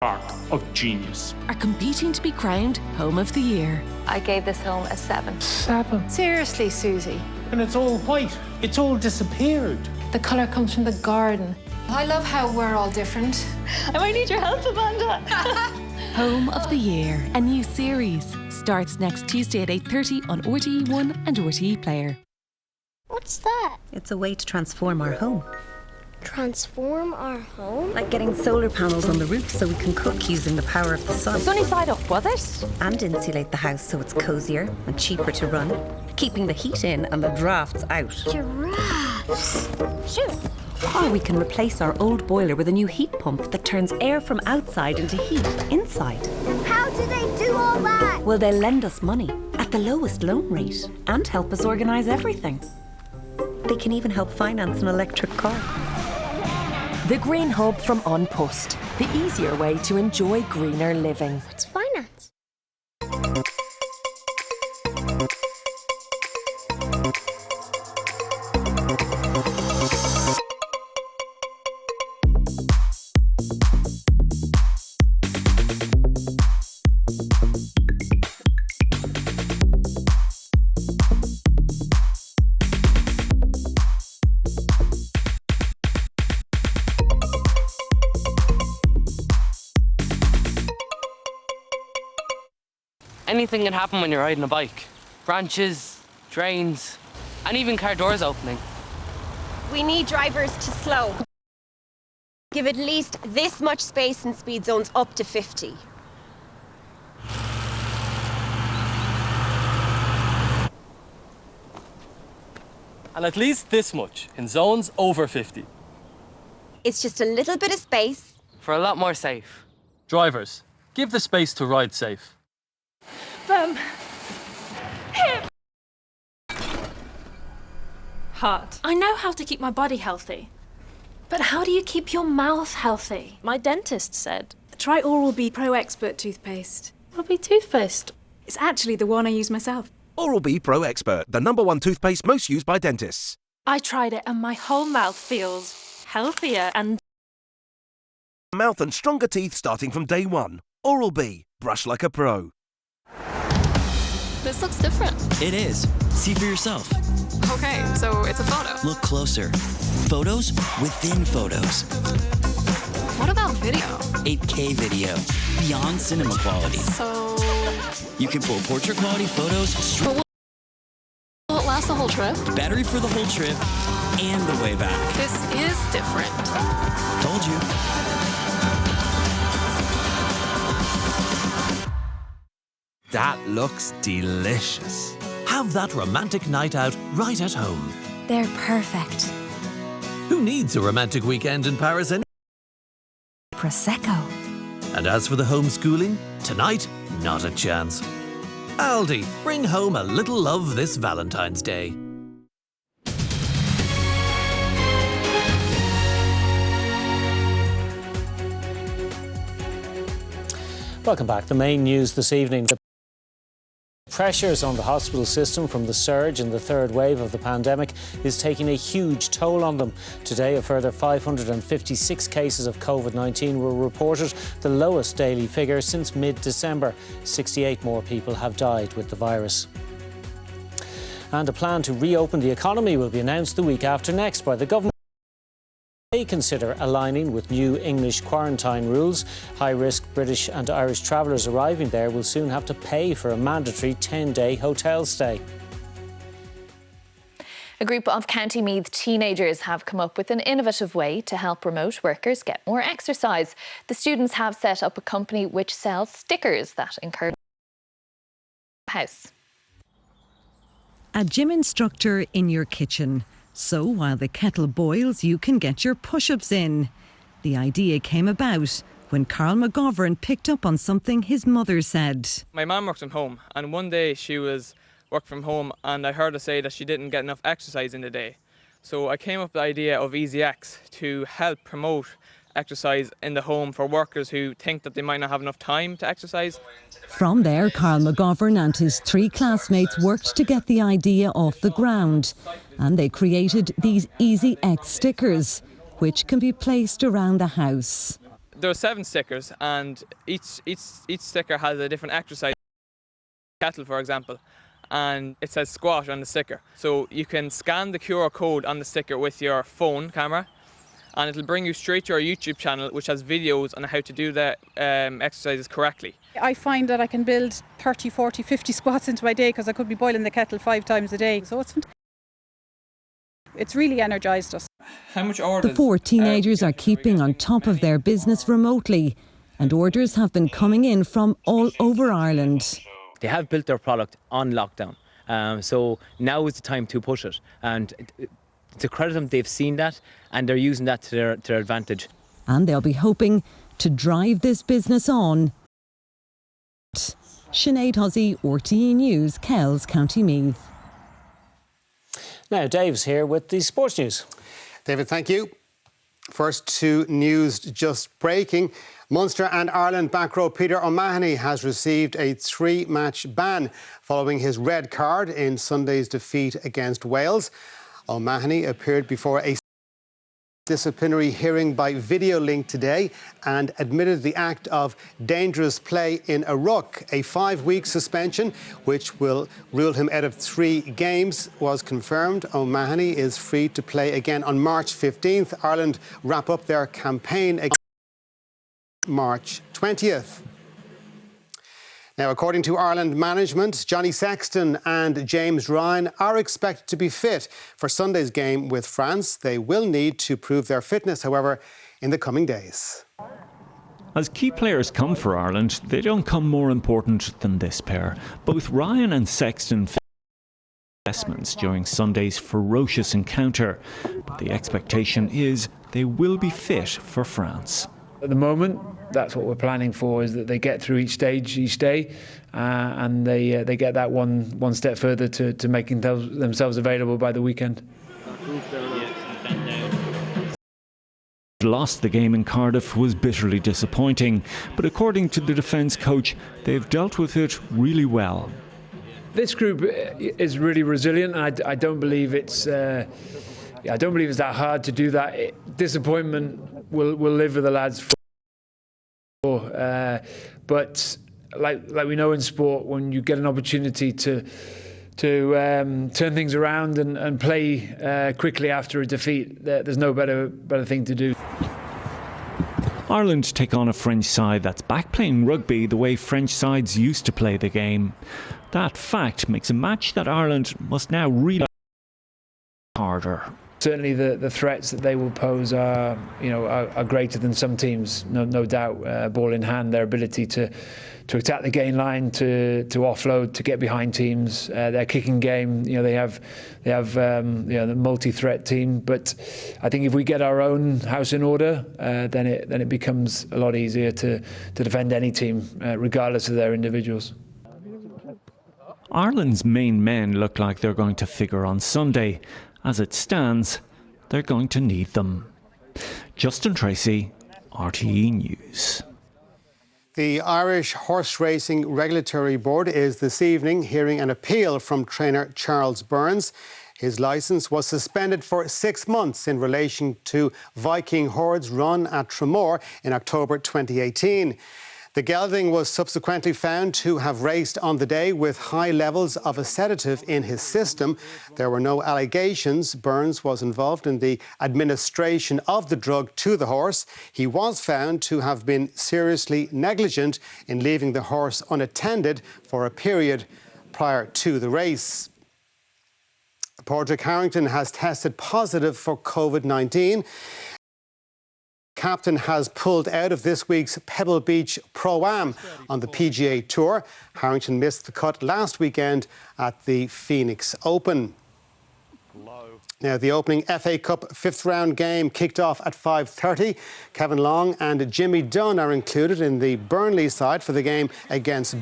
Park of genius. Are competing to be crowned Home of the Year. I gave this home a 7. 7. Seriously, Susie. And it's all white. It's all disappeared. The colour comes from the garden. I love how we're all different. I might need your help, Amanda. Home of the Year, a new series, starts next Tuesday at 8:30 on RTE1 and RTE Player. What's that? It's a way to transform our home. Transform our home? Like getting solar panels on the roof so we can cook using the power of the sun. Sunny side up, was it? And insulate the house so it's cosier and cheaper to run, keeping the heat in and the drafts out. Giraffes. Shoot. Or we can replace our old boiler with a new heat pump that turns air from outside into heat inside. How do they do all that? Well, they'll lend us money at the lowest loan rate and help us organise everything. They can even help finance an electric car. The Green Hub from An Post, the easier way to enjoy greener living. What's finance? Anything can happen when you're riding a bike. Branches, drains, and even car doors opening. We need drivers to slow. Give at least this much space in speed zones up to 50. And at least this much in zones over 50. It's just a little bit of space. For a lot more safe. Drivers, give the space to ride safe. Heart. I know how to keep my body healthy. But how do you keep your mouth healthy? My dentist said. Try Oral-B Pro Expert toothpaste. Oral-B toothpaste. It's actually the one I use myself. Oral-B Pro Expert, the #1 toothpaste most used by dentists. I tried it and my whole mouth feels healthier and... Mouth and stronger teeth starting from day one. Oral-B, brush like a pro. This looks different. It is. See for yourself. Okay, so it's a photo. Look closer. Photos within photos. What about video? 8K video. Beyond cinema quality. So... You can pull portrait quality photos. Will it last the whole trip? Battery for the whole trip and the way back. This is different. Told you. That looks delicious. Have that romantic night out right at home. They're perfect. Who needs a romantic weekend in Paris anyway? Prosecco. And as for the homeschooling, tonight, not a chance. Aldi, bring home a little love this Valentine's Day. Welcome back. The main news this evening. The pressures on the hospital system from the surge in the third wave of the pandemic is taking a huge toll on them. Today, a further 556 cases of COVID-19 were reported, the lowest daily figure since mid-December. 68 more people have died with the virus. And a plan to reopen the economy will be announced the week after next by the government. They consider aligning with new English quarantine rules. High-risk British and Irish travellers arriving there will soon have to pay for a mandatory 10-day hotel stay. A group of County Meath teenagers have come up with an innovative way to help remote workers get more exercise. The students have set up a company which sells stickers that encourage the house. A gym instructor in your kitchen. So while the kettle boils, you can get your push-ups in. The idea came about when Carl McGovern picked up on something his mother said. My mum worked from home, and one day she was working from home and I heard her say that she didn't get enough exercise in the day. So I came up with the idea of EasyX to help promote exercise in the home for workers who think that they might not have enough time to exercise. From there, Carl McGovern and his 3 classmates worked to get the idea off the ground. And they created these EasyX stickers, which can be placed around the house. There are 7 stickers, and each sticker has a different exercise. Kettle, for example, and it says squat on the sticker. So you can scan the QR code on the sticker with your phone camera, and it'll bring you straight to our YouTube channel, which has videos on how to do the exercises correctly. I find that I can build 30, 40, 50 squats into my day because I could be boiling the kettle 5 times a day. So it's really energised us. How much orders? The 4 teenagers are keeping on top of their business remotely, and orders have been coming in from all over Ireland. They have built their product on lockdown, so now is the time to push it. And to credit them, they've seen that and they're using that to their advantage. And they'll be hoping to drive this business on. Sinead Hussey, RTE News, Kells, County Meath. Now Dave's here with the sports news. David, thank you. First to news just breaking. Munster and Ireland back row Peter O'Mahony has received a 3-match ban following his red card in Sunday's defeat against Wales. O'Mahony appeared before a disciplinary hearing by video link today and admitted the act of dangerous play in a ruck. A 5-week suspension, which will rule him out of 3 games, was confirmed. O'Mahony is free to play again on March 15th. Ireland wrap up their campaign against March 20th. Now, according to Ireland management, Johnny Sexton and James Ryan are expected to be fit for Sunday's game with France. They will need to prove their fitness, however, in the coming days. As key players come for Ireland, they don't come more important than this pair. Both Ryan and Sexton assessments during Sunday's ferocious encounter, but the expectation is they will be fit for France. At the moment, that's what we're planning for, is that they get through each stage each day, and they get that one step further to making themselves available by the weekend. Lost the game in Cardiff was bitterly disappointing, but according to the defence coach, they've dealt with it really well. This group is really resilient, and I don't believe it's that hard to do that. Disappointment will live with the lads but like we know in sport, when you get an opportunity to turn things around and play quickly after a defeat, there's no better thing to do. Ireland take on a French side that's back playing rugby the way French sides used to play the game. That fact makes a match that Ireland must now really harder. Certainly the threats that they will pose are greater than some teams, no doubt. Ball in hand, their ability to attack the gain line, to offload, to get behind teams. Their kicking game, they have the multi-threat team. But I think if we get our own house in order, then it becomes a lot easier to defend any team, regardless of their individuals. Ireland's main men look like they're going to figure on Sunday. As it stands, they're going to need them. Justin Tracy, RTE News. The Irish Horse Racing Regulatory Board is this evening hearing an appeal from trainer Charles Burns. His licence was suspended for 6 months in relation to Viking Hordes run at Tramore in October 2018. The gelding was subsequently found to have raced on the day with high levels of a sedative in his system. There were no allegations Burns was involved in the administration of the drug to the horse. He was found to have been seriously negligent in leaving the horse unattended for a period prior to the race. Padraig Harrington has tested positive for COVID-19. Captain has pulled out of this week's Pebble Beach Pro-Am on the PGA Tour. Harrington missed the cut last weekend at the Phoenix Open. Now, the opening FA Cup 5th round game kicked off at 5:30. Kevin Long and Jimmy Dunn are included in the Burnley side for the game against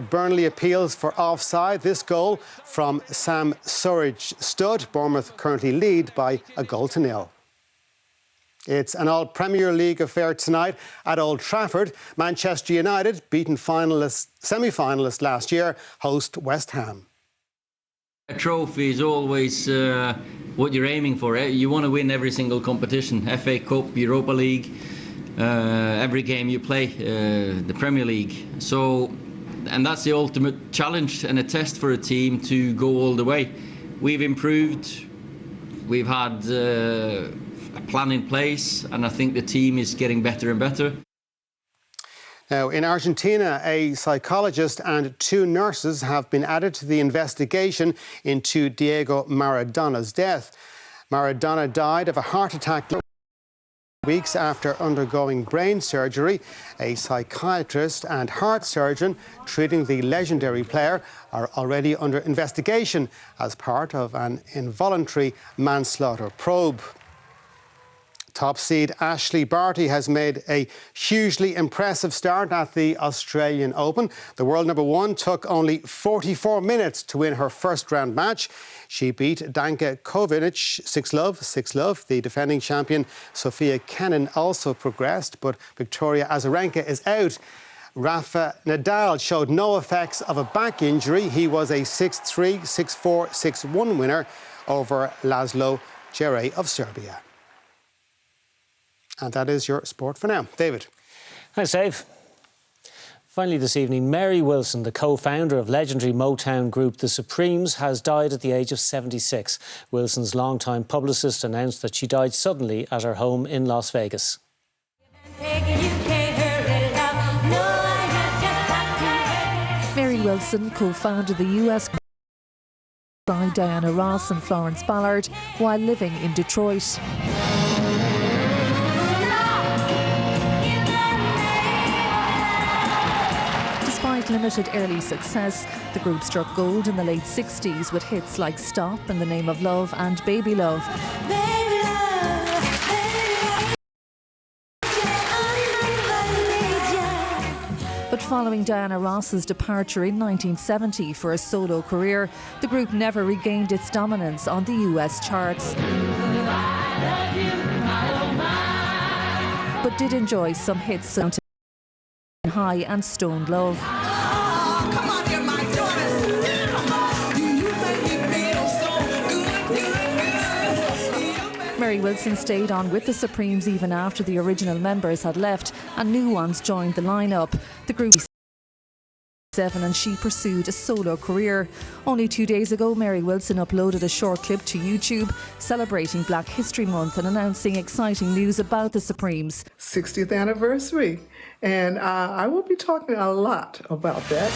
Burnley appeals for offside. This goal from Sam Surridge stood. Bournemouth currently lead by 1-0. It's an all-Premier League affair tonight at Old Trafford. Manchester United, beaten semi-finalists last year, host West Ham. A trophy is always what you're aiming for. You want to win every single competition. FA Cup, Europa League. every game you play, the Premier League. So, and that's the ultimate challenge and a test for a team to go all the way. We've improved. We've had a plan in place, and I think the team is getting better and better. Now, in Argentina, a psychologist and 2 nurses have been added to the investigation into Diego Maradona's death. Maradona died of a heart attack weeks after undergoing brain surgery. A psychiatrist and heart surgeon treating the legendary player are already under investigation as part of an involuntary manslaughter probe. Top seed Ashley Barty has made a hugely impressive start at the Australian Open. The world number 1 took only 44 minutes to win her first round match. She beat Danka Kovinic 6-love, 6-love. The defending champion Sofia Kenin also progressed, but Victoria Azarenka is out. Rafa Nadal showed no effects of a back injury. He was a 6-3, 6-4, 6-1 winner over Laszlo Djere of Serbia. And that is your sport for now. David. Thanks, Dave. Finally this evening, Mary Wilson, the co-founder of legendary Motown group The Supremes, has died at the age of 76. Wilson's longtime publicist announced that she died suddenly at her home in Las Vegas. Mary Wilson co-founded the US by Diana Ross and Florence Ballard while living in Detroit. Despite limited early success, the group struck gold in the late 60s with hits like Stop, In the Name of Love and Baby Love. But following Diana Ross's departure in 1970 for a solo career, the group never regained its dominance on the US charts. But did enjoy some hits on High and Stoned Love. Mary Wilson stayed on with the Supremes even after the original members had left and new ones joined the lineup. The group 7 and she pursued a solo career. Only 2 days ago, Mary Wilson uploaded a short clip to YouTube celebrating Black History Month and announcing exciting news about the Supremes. 60th anniversary, and I will be talking a lot about that.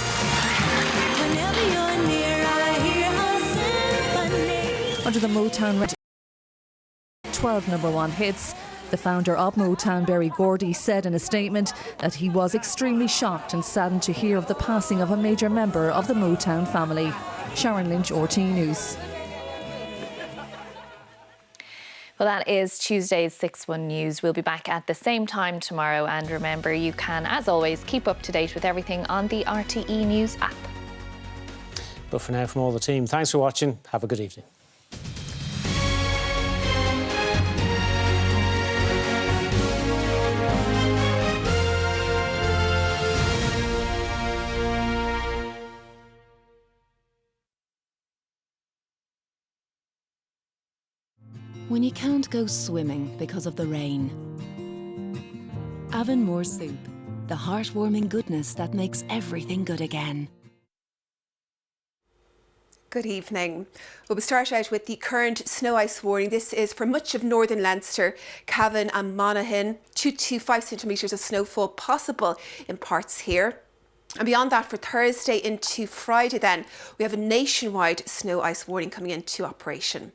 Under the Motown record, 12 #1 hits. The founder of Motown, Berry Gordy, said in a statement that he was extremely shocked and saddened to hear of the passing of a major member of the Motown family. Sharon Lynch, RT News. Well, that is Tuesday's 6-1 News. We'll be back at the same time tomorrow. And remember, you can, as always, keep up to date with everything on the RTE News app. But for now, from all the team, thanks for watching. Have a good evening. When you can't go swimming because of the rain. Avonmore Soup, the heartwarming goodness that makes everything good again. Good evening. Well, we start out with the current snow ice warning. This is for much of northern Leinster, Cavan and Monaghan. 2 to 5 centimetres of snowfall possible in parts here. And beyond that, for Thursday into Friday then, we have a nationwide snow ice warning coming into operation.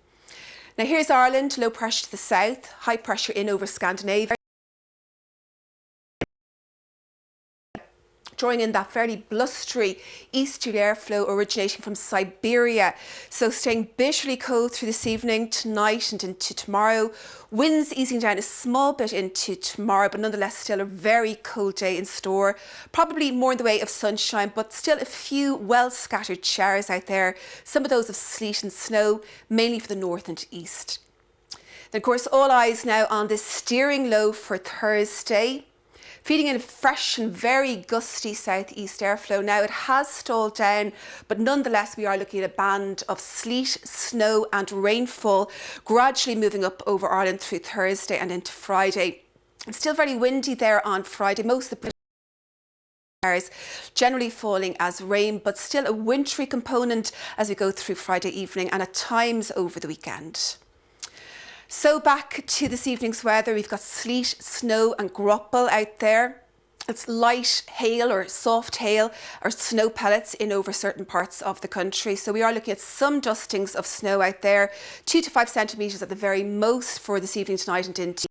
Now here's Ireland, low pressure to the south, high pressure in over Scandinavia. Drawing in that fairly blustery easterly airflow originating from Siberia. So staying bitterly cold through this evening, tonight and into tomorrow. Winds easing down a small bit into tomorrow, but nonetheless still a very cold day in store. Probably more in the way of sunshine, but still a few well-scattered showers out there. Some of those of sleet and snow, mainly for the north and east. And of course, all eyes now on this steering low for Thursday. Feeding in a fresh and very gusty southeast airflow. Now it has stalled down, but nonetheless we are looking at a band of sleet, snow and rainfall gradually moving up over Ireland through Thursday and into Friday. It's still very windy there on Friday. Most of the areas generally falling as rain, but still a wintry component as we go through Friday evening and at times over the weekend. So back to this evening's weather. We've got sleet, snow and grapple out there. It's light hail or soft hail or snow pellets in over certain parts of the country. So we are looking at some dustings of snow out there, 2 to 5 centimetres at the very most for this evening, tonight and into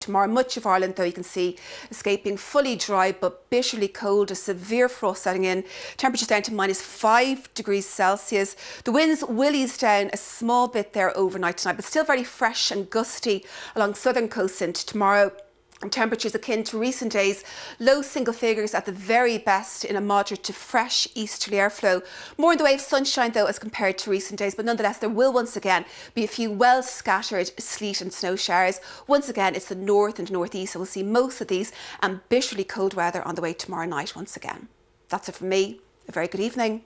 tomorrow. Much of Ireland, though, you can see escaping fully dry but bitterly cold, a severe frost setting in. Temperatures down to -5 degrees Celsius. The winds will ease down a small bit there overnight tonight, but still very fresh and gusty along southern coast into tomorrow. And temperatures akin to recent days, low single figures at the very best in a moderate to fresh easterly airflow. More in the way of sunshine though as compared to recent days, but nonetheless there will once again be a few well scattered sleet and snow showers. Once again it's the north and northeast, so we'll see most of these and bitterly cold weather on the way tomorrow night once again. That's it from me. A very good evening.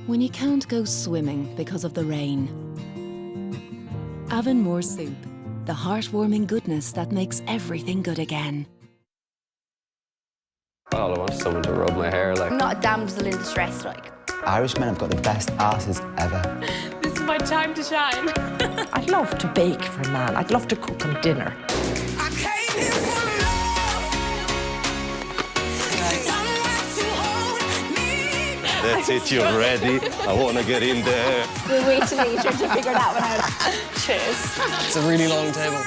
When you can't go swimming because of the rain. Avonmore Soup, the heartwarming goodness that makes everything good again. All I want is someone to rub my hair like. I'm not a damsel in distress, like. Irishmen have got the best asses ever. This is my time to shine. I'd love to bake for a man. I'd love to cook him dinner. That's it, you're ready. I want to get in there. We'll wait till later to figure that one out. Cheers. It's a really long table.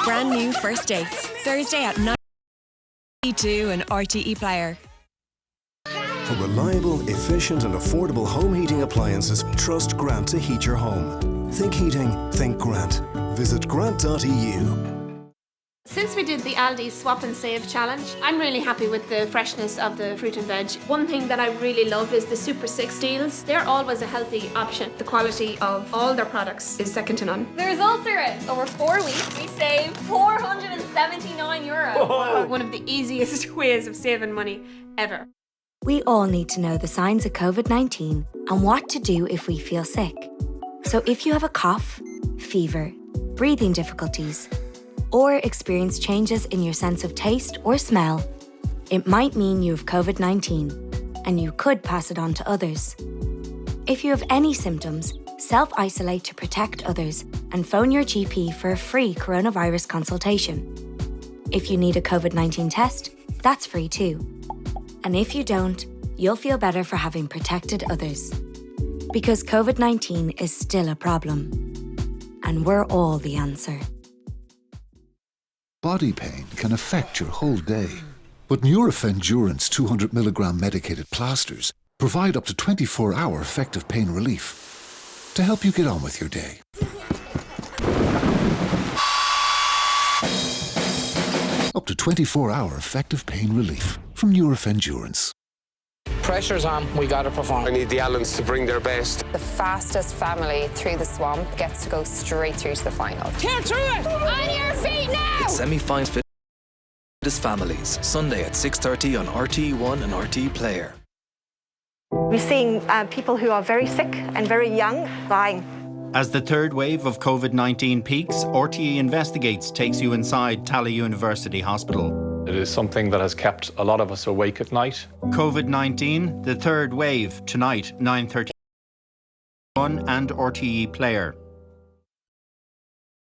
Brand new First Dates, Thursday at 9:2 on RTE Player. For reliable, efficient and affordable home heating appliances, trust Grant to heat your home. Think heating, think Grant. Visit grant.eu. Since we did the Aldi Swap and Save challenge, I'm really happy with the freshness of the fruit and veg. One thing that I really love is the Super 6 deals. They're always a healthy option. The quality of all their products is second to none. The results are in. Over 4 weeks, we saved €479. One of the easiest ways of saving money ever. We all need to know the signs of COVID-19 and what to do if we feel sick. So if you have a cough, fever, breathing difficulties, or experience changes in your sense of taste or smell, it might mean you have COVID-19 and you could pass it on to others. If you have any symptoms, self-isolate to protect others and phone your GP for a free coronavirus consultation. If you need a COVID-19 test, that's free too. And if you don't, you'll feel better for having protected others. Because COVID-19 is still a problem. And we're all the answer. Body pain can affect your whole day. But Nurofen Durance 200 mg medicated plasters provide up to 24-hour effective pain relief to help you get on with your day. Up to 24-hour effective pain relief from Nurofen Durance. Pressure's on, we gotta perform. I need the Allens to bring their best. The fastest family through the swamp gets to go straight through to the final. Tear through it! On your feet now! It's semi-finals fittest families, Sunday at 6:30 on RTE1 and RTE Player. We're seeing people who are very sick and very young dying. As the third wave of COVID-19 peaks, RTE Investigates takes you inside Tala University Hospital. It is something that has kept a lot of us awake at night. COVID-19, the third wave, tonight, 9:31 and RTE Player.